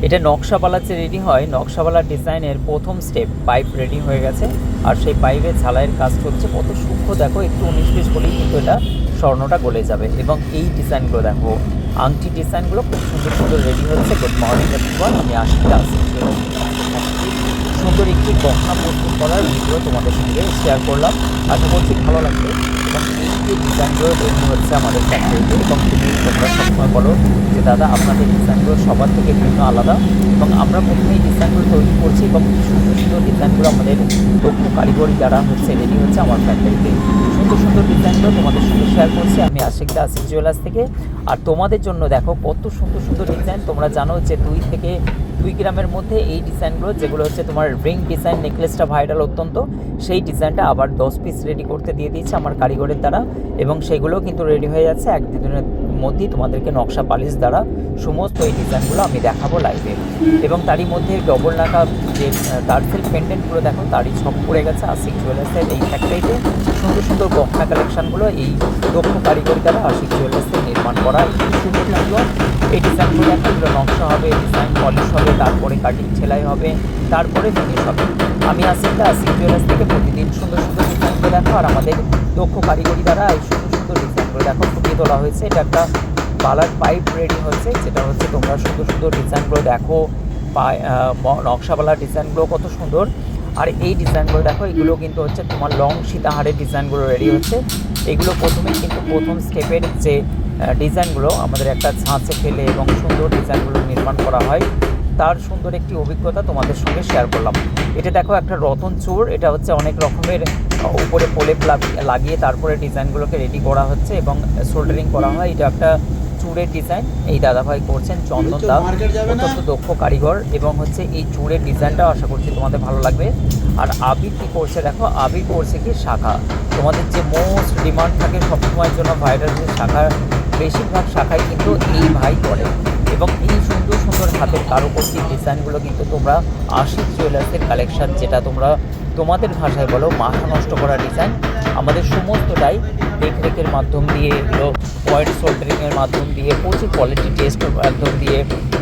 এটা নকশাওয়ালা যে রেডি হয়, নকশাওয়ালা ডিজাইনের প্রথম স্টেপ পাইপ রেডি হয়ে গেছে। আর সেই পাইপের ঝালাইয়ের কাজ চলছে, কত সূক্ষ্ম দেখো, একটু 19-20 বলেই কিন্তু এটা স্বর্ণটা গলে যাবে। এবং এই ডিজাইনগুলো দেখো, আংটি ডিজাইনগুলো খুব সুন্দর সুন্দর রেডি হচ্ছে। গুড মর্নিং এভরিওয়ান, আমি আশিকটা আছি। সুন্দর একটি গহনা প্রস্তুত করার ভিডিও তোমাদের সঙ্গে শেয়ার করলাম, আশা করছি ভালো লাগবে। এবং এই যে ডিজাইনগুলো রেডি হচ্ছে আমাদের ফ্যাক্টরিতে, এবং তোমরা সবসময় বলো যে দাদা আপনাদের ডিজাইনগুলো সবার থেকে ভিন্ন আলাদা, এবং আমরা প্রথমেই ডিজাইনগুলো তৈরি করছি এবং সুন্দর সুন্দর ডিজাইনগুলো আমাদের দক্ষ কারিগরি দ্বারা রেডি হচ্ছে আমার ফ্যাক্টরিতে। সুন্দর সুন্দর ডিজাইনগুলো তোমাদের সঙ্গে শেয়ার করছি আমি আশিকদা, আশিক জুয়েলার্স থেকে। আর তোমাদের জন্য দেখো কত সুন্দর সুন্দর ডিজাইন। তোমরা জানো যে 2 গ্রামের মধ্যে এই ডিজাইনগুলো, যেগুলো হচ্ছে তোমার রিং ডিজাইন নেকলেসটা ভাইরাল অত্যন্ত, সেই ডিজাইনটা আবার 10 পিস রেডি করতে দিয়ে দিয়েছে আমার কারিগরের দ্বারা। এবং সেগুলো কিন্তু রেডি হয়ে যাচ্ছে 1-2 দিনের মধ্যেই তোমাদেরকে নকশা পালিশ দ্বারা সমস্ত এই ডিজাইনগুলো আমি দেখাবো লাইভে। এবং তারই মধ্যে ডবল নাকা যে টার্সেল পেন্ডেন্টগুলো দেখো, তারই ছক পড়ে গেছে আশিক জুয়েলার্সের এই ফ্যাক্টরিতে। সুন্দর সুন্দর গহনা কালেকশানগুলো এই দক্ষ কারিগরি দ্বারা আশিক জুয়েলার্সে নির্মাণ করা। সুন্দর লাগলো এই ডিজাইনগুলো দেখো, এগুলো নকশা হবে, ডিজাইন পলিশ হবে, তারপরে কাটিং সেলাই হবে, তারপরে ফিনিশ হবে। আমি আশিকদা, আশিক জুয়েলার্স থেকে প্রতিদিন সুন্দর সুন্দর ডিজাইনগুলো দেখো। আর আমাদের দক্ষ কারিগরি দ্বারা এই সুন্দর সুন্দর ডিজাইনগুলো দেখো ফুটিয়ে তোলা হয়েছে। এটা একটা কালার পাইপ রেডি হচ্ছে, যেটা হচ্ছে তোমরা সুন্দর সুন্দর ডিজাইনগুলো দেখো, নকশাওয়ালা ডিজাইনগুলো কত সুন্দর। আর এই ডিজাইনগুলো দেখো, এগুলো কিন্তু হচ্ছে তোমার লং সীতাহারের ডিজাইনগুলো রেডি হচ্ছে। এগুলো প্রথমেই কিন্তু প্রথম স্টেপের যে ডিজাইনগুলো আমাদের একটা ছাঁচে ফেলে এবং সুন্দর ডিজাইনগুলো নির্মাণ করা হয়, তার সুন্দর একটি অভিজ্ঞতা তোমাদের সঙ্গে শেয়ার করলাম। এটা দেখো একটা রতন চূড়, এটা হচ্ছে অনেক রকমের উপরে প্রলেপ লাগিয়ে তারপরে ডিজাইনগুলোকে রেডি করা হচ্ছে এবং সোল্ডারিং করা হয়। এটা একটা চূড়ের ডিজাইন এই দাদাভাই করছেন, চন্দন দা, অত্যন্ত দক্ষ কারিগর। এবং হচ্ছে এই চূড়ের ডিজাইনটাও আশা করছি তোমাদের ভালো লাগবে। আর আবির কী করছে দেখো, আবির করছে কি শাখা। তোমাদের যে মোস্ট ডিমান্ড থাকে সবসময়ের জন্য ভাইরাল যে শাখা, বেশিরভাগ শাখাই কিন্তু এই ভাই করে। এবং এই সুন্দর সুন্দর হাতের কারুকর্ষিক ডিজাইনগুলো কিন্তু তোমরা আশিক জুয়েলার্সের কালেকশান, যেটা তোমরা তোমাদের ভাষায় বলো মাথা নষ্ট করা ডিজাইন, আমাদের সমস্তটাই দেখরেখের মাধ্যম দিয়ে, এগুলো পয়েন্ট সোল্ডারিংয়ের মাধ্যম দিয়ে, প্রচুর কোয়ালিটি টেস্টের মাধ্যম দিয়ে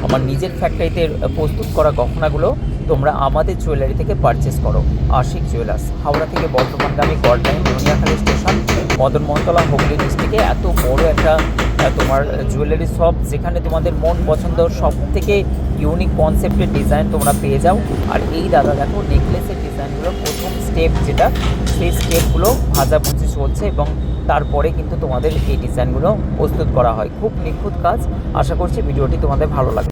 আমার নিজের ফ্যাক্টরিতে প্রস্তুত করা গহনাগুলো তোমরা আমাদের জুয়েলারি থেকে পারচেস করো। আশিক জুয়েলার্স, হাওড়া থেকে বর্ধমানগামী গড় লাইন, ধনিয়াখালী স্টেশন, মদন মোহনতলা, হুগলি ডিস্ট্রিক্টে এত বড় একটা তোমার জুয়েলারি শপ, যেখানে তোমাদের মন পছন্দ সব থেকে ইউনিক কনসেপ্টের ডিজাইন তোমরা পেয়ে যাও। আর এই দাদা দেখো নেকলেসের ডিজাইনগুলো প্রথম স্টেপ যেটা, সেই স্টেপগুলো ভাজাভুজি চলছে এবং তারপরে কিন্তু তোমাদের এই ডিজাইনগুলো প্রস্তুত করা হয়। খুব নিখুঁত কাজ, আশা করছি ভিডিওটি তোমাদের ভালো লাগবে।